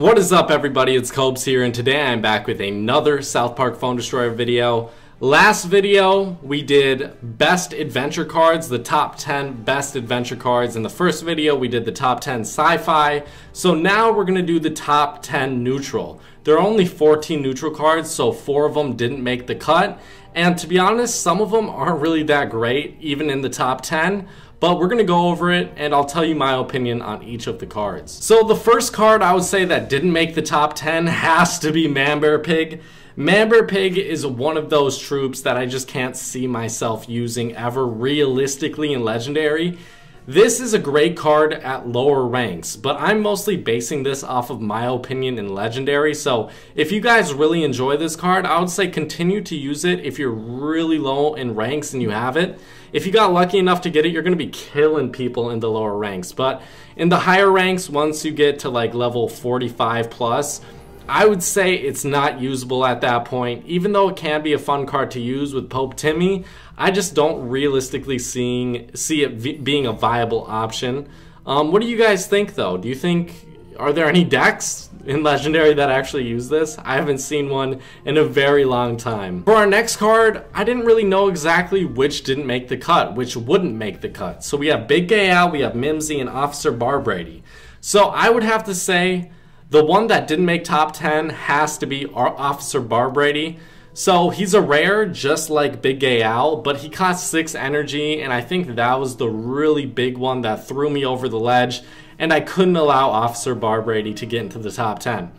What is up, everybody? It's Cobes here, and today I'm back with another South Park Phone Destroyer video. Last video, we did best adventure cards, the top 10 best adventure cards. In the first video, we did the top 10 sci-fi. So now we're going to do the top 10 neutral. There are only 14 neutral cards, so 4 of them didn't make the cut. And to be honest, some of them aren't really that great, even in the top 10. But we're going to go over it, and I'll tell you my opinion on each of the cards. So the first card I would say that didn't make the top 10 has to be Manbearpig. Manbearpig is one of those troops that I just can't see myself using ever realistically in Legendary. This is a great card at lower ranks, but I'm mostly basing this off of my opinion in Legendary. So if you guys really enjoy this card, I would say continue to use it if you're really low in ranks and you have it. If you got lucky enough to get it, you're going to be killing people in the lower ranks. But in the higher ranks, once you get to like level 45 plus, I would say it's not usable at that point. Even though it can be a fun card to use with Pope Timmy, I just don't realistically see it being a viable option. What do you guys think though? Do you think, are there any decks in Legendary that actually use this? I haven't seen one in a very long time. For our next card, I didn't really know exactly which didn't make the cut, which wouldn't make the cut. So we have Big Gay Al, we have Mimsy, and Officer Barbrady. So I would have to say the one that didn't make top 10 has to be Officer Barbrady. So he's a rare, just like Big Gay Al, but he costs 6 energy, and I think that was the really big one that threw me over the ledge, and I couldn't allow Officer Barbrady to get into the top 10.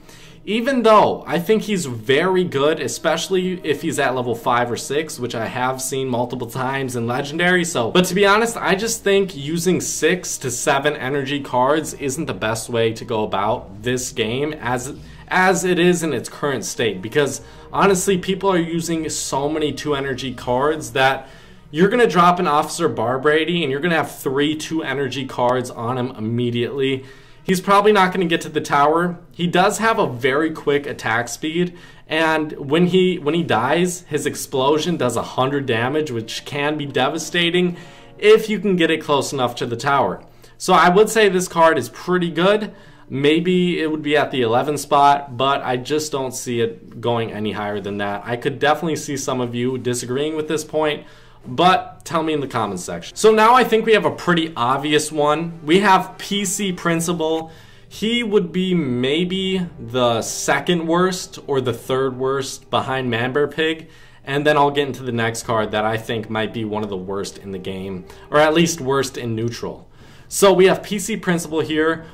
Even though I think he's very good, especially if he's at level 5 or 6, which I have seen multiple times in Legendary. But to be honest, I just think using 6 to 7 energy cards isn't the best way to go about this game as it is in its current state. Because honestly, people are using so many 2 energy cards that you're going to drop an Officer Barbrady and you're going to have 3 2 energy cards on him immediately. He's probably not going to get to the tower. He does have a very quick attack speed, and when he dies, his explosion does 100 damage, which can be devastating if you can get it close enough to the tower. So I would say this card is pretty good. Maybe it would be at the 11th spot, but I just don't see it going any higher than that. I could definitely see some of you disagreeing with this point, but tell me in the comments section. So now I think we have a pretty obvious one. We have PC Principal. He would be maybe the 2nd worst or the 3rd worst behind Manbearpig. And then I'll get into the next card that I think might be one of the worst in the game, or at least worst in neutral. So we have PC Principal here.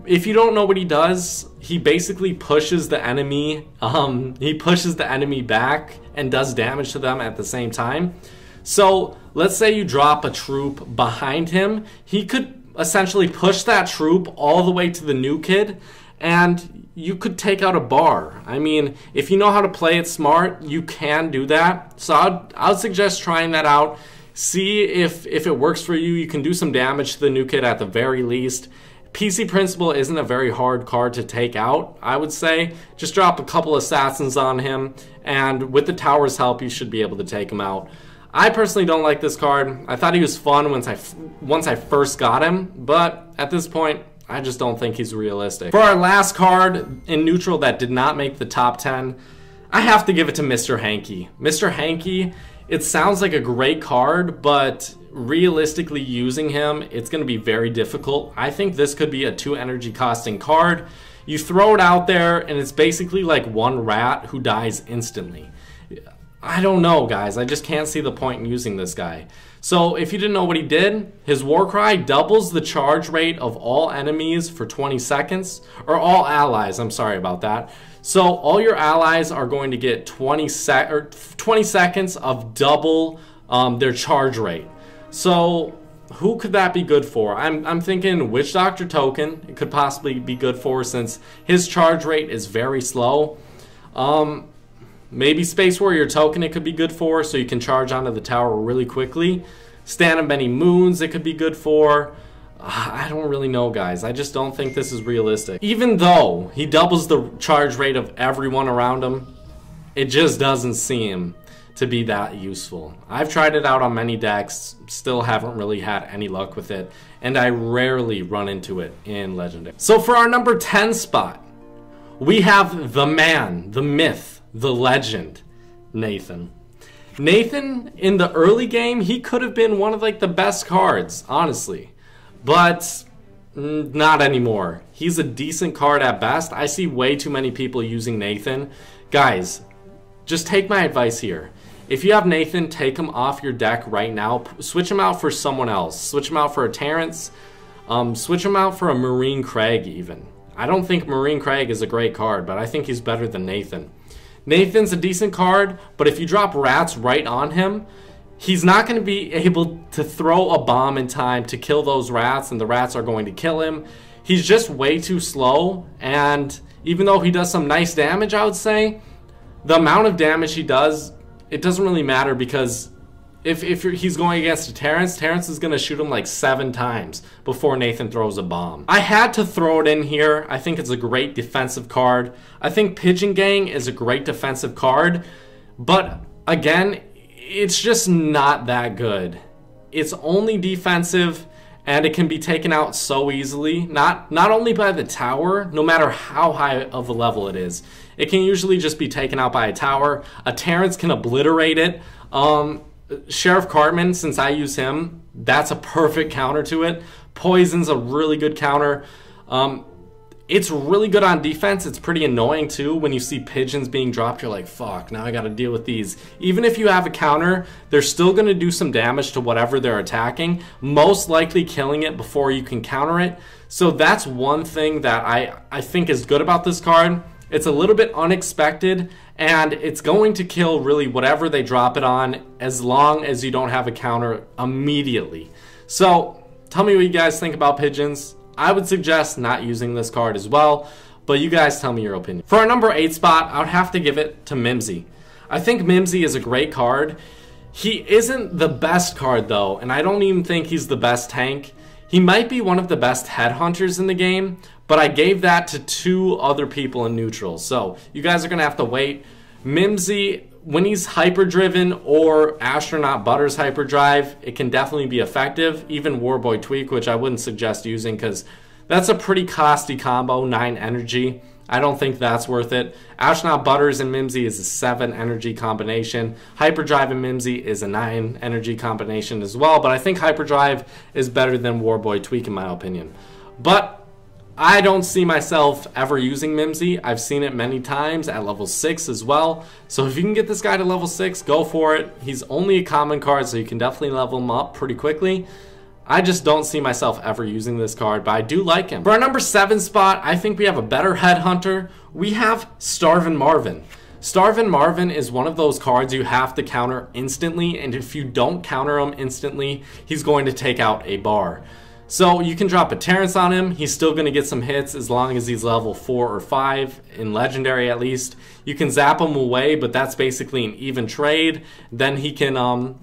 If you don't know what he does, he basically pushes the enemy. He pushes the enemy back and does damage to them at the same time. So let's say you drop a troop behind him, he could essentially push that troop all the way to the new kid, and you could take out a bar. I mean, if you know how to play it smart, you can do that. So I'd suggest trying that out. See if it works for you. You can do some damage to the new kid at the very least. PC Principal isn't a very hard card to take out, I would say. Just drop a couple assassins on him, and with the tower's help, you should be able to take him out. I personally don't like this card. I thought he was fun once I first got him, but at this point, I just don't think he's realistic. For our last card in neutral that did not make the top 10, I have to give it to Mr. Hankey. Mr. Hankey, it sounds like a great card, but realistically using him, it's going to be very difficult. I think this could be a 2 energy costing card. You throw it out there, and it's basically like one rat who dies instantly. I don't know, guys. I just can't see the point in using this guy. So if you didn't know what he did, his war cry doubles the charge rate of all enemies for 20 seconds, or all allies, I'm sorry about that. So all your allies are going to get 20 seconds of double their charge rate. So who could that be good for? I'm thinking Witch Doctor Token. It could possibly be good for, since his charge rate is very slow. Maybe Space Warrior Token it could be good for, so you can charge onto the tower really quickly. Stand of Many Moons it could be good for. I don't really know, guys. I just don't think this is realistic. Even though he doubles the charge rate of everyone around him, it just doesn't seem to be that useful. I've tried it out on many decks, still haven't really had any luck with it, and I rarely run into it in Legendary. So for our number 10 spot, we have the man, the myth, the legend, Nathan. Nathan, in the early game, he could have been one of like the best cards, honestly. But not anymore. He's a decent card at best. I see way too many people using Nathan. Guys, just take my advice here. If you have Nathan, take him off your deck right now. Switch him out for someone else. Switch him out for a Terrence. Switch him out for a Marine Craig even. I don't think Marine Craig is a great card, but I think he's better than Nathan. Nathan's a decent card, but if you drop rats right on him, he's not going to be able to throw a bomb in time to kill those rats, and the rats are going to kill him. He's just way too slow, and even though he does some nice damage, I would say, the amount of damage he does, it doesn't really matter, because if he's going against a Terrence, Terrence is going to shoot him like 7 times before Nathan throws a bomb. I had to throw it in here. I think it's a great defensive card. I think Pigeon Gang is a great defensive card, but again, it's just not that good. It's only defensive, and it can be taken out so easily. Not only by the tower, no matter how high of a level it is. It can usually just be taken out by a tower. A Terrence can obliterate it. Sheriff Cartman, since I use him, that's a perfect counter to it. Poison's a really good counter. It's really good on defense. It's pretty annoying too when you see pigeons being dropped. You're like, fuck, now I gotta deal with these. Even if you have a counter, they're still gonna do some damage to whatever they're attacking, most likely killing it before you can counter it. So that's one thing that I think is good about this card. It's a little bit unexpected, and it's going to kill really whatever they drop it on, as long as you don't have a counter immediately. So tell me what you guys think about pigeons. I would suggest not using this card as well, but you guys tell me your opinion. For our number 8 spot, I would have to give it to Mimsy. I think Mimsy is a great card. He isn't the best card though, and I don't even think he's the best tank. He might be one of the best headhunters in the game, but I gave that to 2 other people in neutral. So you guys are gonna have to wait. Mimsy, when he's hyper-driven or Astronaut Butter's hyperdrive, it can definitely be effective. Even Warboy Tweak, which I wouldn't suggest using because that's a pretty costly combo, 9 energy. I don't think that's worth it. Astronaut Butters and Mimsy is a 7 energy combination. Hyperdrive and Mimsy is a 9 energy combination as well, but I think Hyperdrive is better than Warboy Tweak in my opinion. But I don't see myself ever using Mimsy. I've seen it many times at level 6 as well. So if you can get this guy to level 6, go for it. He's only a common card, so you can definitely level him up pretty quickly. I just don't see myself ever using this card, but I do like him. For our number 7 spot, I think we have a better headhunter. We have Starvin Marvin. Starvin Marvin is one of those cards you have to counter instantly, and if you don't counter him instantly, he's going to take out a bar. So you can drop a Terrence on him, he's still going to get some hits as long as he's level 4 or 5, in Legendary at least. You can zap him away, but that's basically an even trade. Then he can,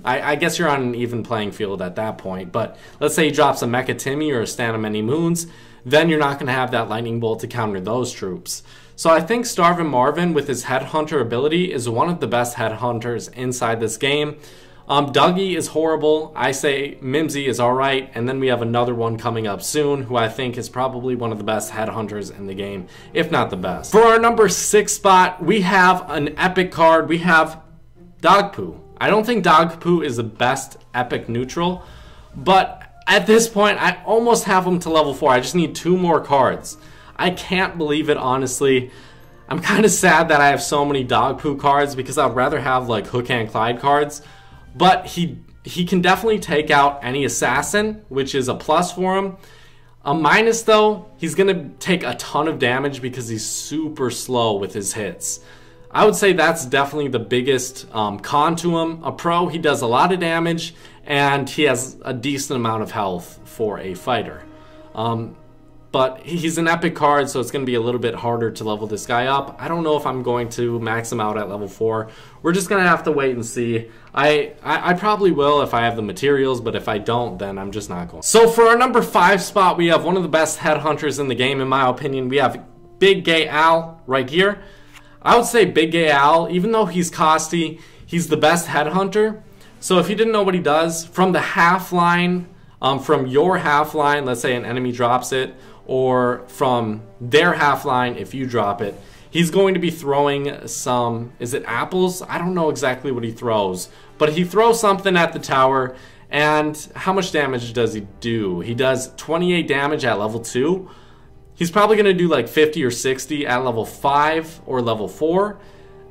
I guess you're on an even playing field at that point, but let's say he drops a Mecha Timmy or a Stand of Many Moons, then you're not going to have that Lightning Bolt to counter those troops. So I think Starvin Marvin with his Headhunter ability is one of the best Headhunters inside this game. Dougie is horrible. I say Mimsy is alright, and then we have another one coming up soon who I think is probably one of the best headhunters in the game, if not the best. For our number 6 spot, we have an epic card. We have Dogpoo. I don't think Dogpoo is the best epic neutral, but at this point, I almost have him to level 4. I just need 2 more cards. I can't believe it, honestly. I'm kind of sad that I have so many Dogpoo cards because I'd rather have like Hook and Clyde cards. But he can definitely take out any assassin, which is a plus for him. A minus though, he's going to take a ton of damage because he's super slow with his hits. I would say that's definitely the biggest con to him. A pro, he does a lot of damage and he has a decent amount of health for a fighter. But he's an epic card, so it's going to be a little bit harder to level this guy up. I don't know if I'm going to max him out at level 4. We're just going to have to wait and see. I probably will if I have the materials, but if I don't, then I'm just not going. So for our number 5 spot, we have one of the best headhunters in the game, in my opinion. We have Big Gay Al right here. I would say Big Gay Al, even though he's costly, he's the best headhunter. So if you didn't know what he does, from the half line, from your half line, let's say an enemy drops it, or from their half line if you drop it. He's going to be throwing some, is it apples? I don't know exactly what he throws, but he throws something at the tower. And how much damage does he do? He does 28 damage at level 2. He's probably going to do like 50 or 60 at level 5 or level 4.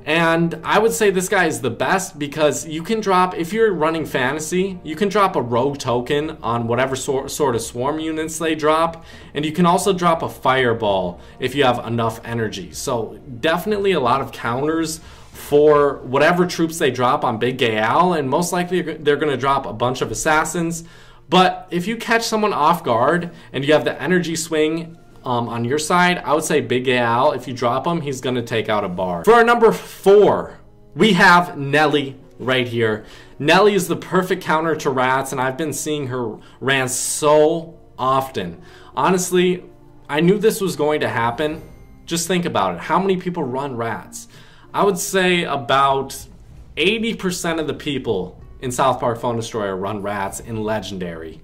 And I would say this guy is the best because you can drop, if you're running fantasy, you can drop a rogue token on whatever sort of swarm units they drop. And you can also drop a fireball if you have enough energy. So definitely a lot of counters for whatever troops they drop on Big Gay Al. And most likely they're going to drop a bunch of assassins. But if you catch someone off guard and you have the energy swing on your side, I would say Big Gay Al, if you drop him, he's going to take out a bar. For our number 4, we have Nelly right here. Nelly is the perfect counter to rats, and I've been seeing her rants so often. Honestly, I knew this was going to happen. Just think about it. How many people run rats? I would say about 80% of the people in South Park Phone Destroyer run rats in Legendary.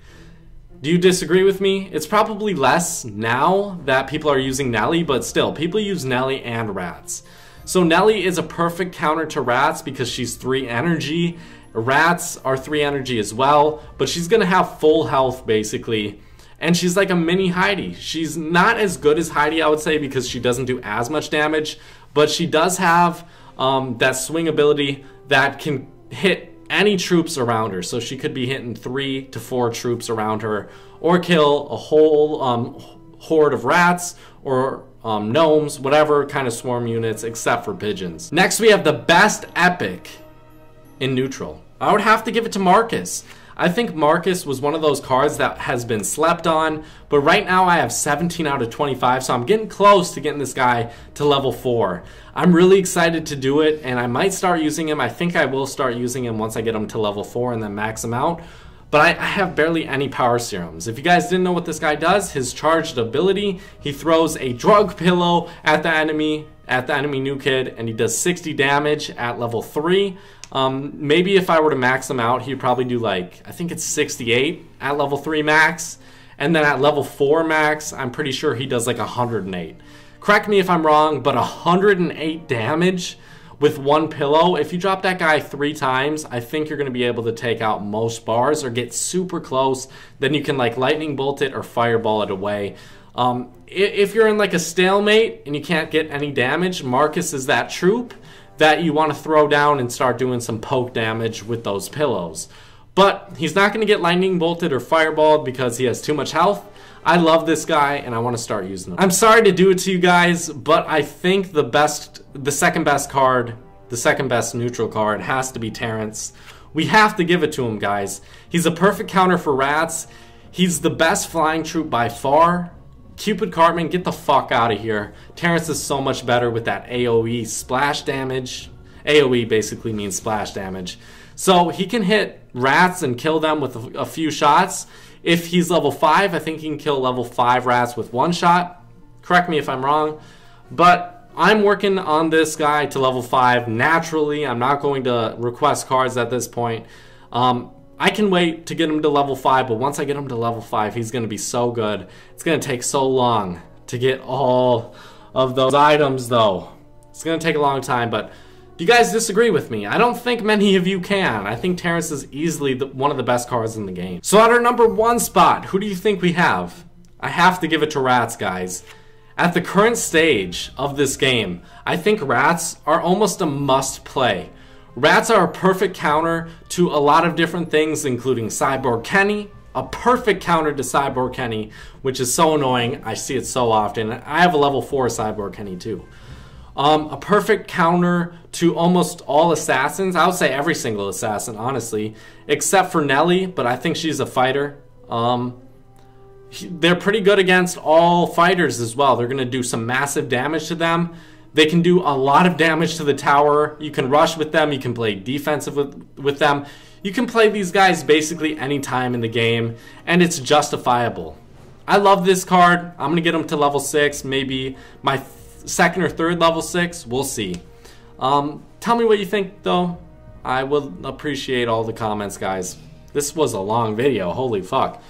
Do you disagree with me? It's probably less now that people are using Nelly, but still, people use Nelly and rats. So Nelly is a perfect counter to rats because she's 3 energy. Rats are 3 energy as well, but she's gonna have full health basically. And she's like a mini Heidi. She's not as good as Heidi, I would say, because she doesn't do as much damage, but she does have that swing ability that can hit any troops around her. So she could be hitting 3 to 4 troops around her, or kill a whole horde of rats or gnomes, whatever kind of swarm units, except for pigeons. Next, we have the best epic in neutral. I would have to give it to Marcus. I think Marcus was one of those cards that has been slept on, but right now I have 17 out of 25, so I'm getting close to getting this guy to level 4. I'm really excited to do it, and I might start using him. I think I will start using him once I get him to level 4 and then max him out. But I have barely any power serums. If you guys didn't know what this guy does, his charged ability, he throws a drug pillow at the enemy new kid, and he does 60 damage at level 3. Maybe if I were to max him out, he'd probably do like, I think it's 68 at level 3 max. And then at level 4 max, I'm pretty sure he does like 108. Correct me if I'm wrong, but 108 damage with 1 pillow. If you drop that guy 3 times, I think you're going to be able to take out most bars or get super close. Then you can like lightning bolt it or fireball it away. If you're in like a stalemate and you can't get any damage, Marcus is that troop that you want to throw down and start doing some poke damage with those pillows. But he's not going to get lightning bolted or fireballed because he has too much health. I love this guy and I want to start using him. I'm sorry to do it to you guys, but I think the second best neutral card has to be Terrence. We have to give it to him, guys. He's a perfect counter for rats. He's the best flying troop by far. Cupid Cartman, get the fuck out of here. Terrence is so much better with that AoE splash damage. AoE basically means splash damage. So he can hit rats and kill them with a few shots. If he's level 5, I think he can kill level 5 rats with 1 shot. Correct me if I'm wrong. But I'm working on this guy to level 5 naturally. I'm not going to request cards at this point. I can wait to get him to level 5, but once I get him to level 5, he's going to be so good. It's going to take so long to get all of those items, though. It's going to take a long time, but if you guys disagree with me, I don't think many of you can. I think Terrence is easily one of the best cards in the game. So at our number 1 spot, who do you think we have? I have to give it to rats, guys. At the current stage of this game, I think rats are almost a must-play. Rats are a perfect counter to a lot of different things, including Cyborg Kenny, a perfect counter to Cyborg Kenny, which is so annoying. I see it so often. I have a level 4 Cyborg Kenny too. A perfect counter to almost all assassins. I would say every single assassin, honestly, except for Nelly, but I think she's a fighter. They're pretty good against all fighters as well. They're going to do some massive damage to them. They can do a lot of damage to the tower. You can rush with them. You can play defensive with them. You can play these guys basically any time in the game, and it's justifiable. I love this card. I'm going to get him to level 6, maybe my second or third level 6. We'll see. Tell me what you think, though. I will appreciate all the comments, guys. This was a long video. Holy fuck.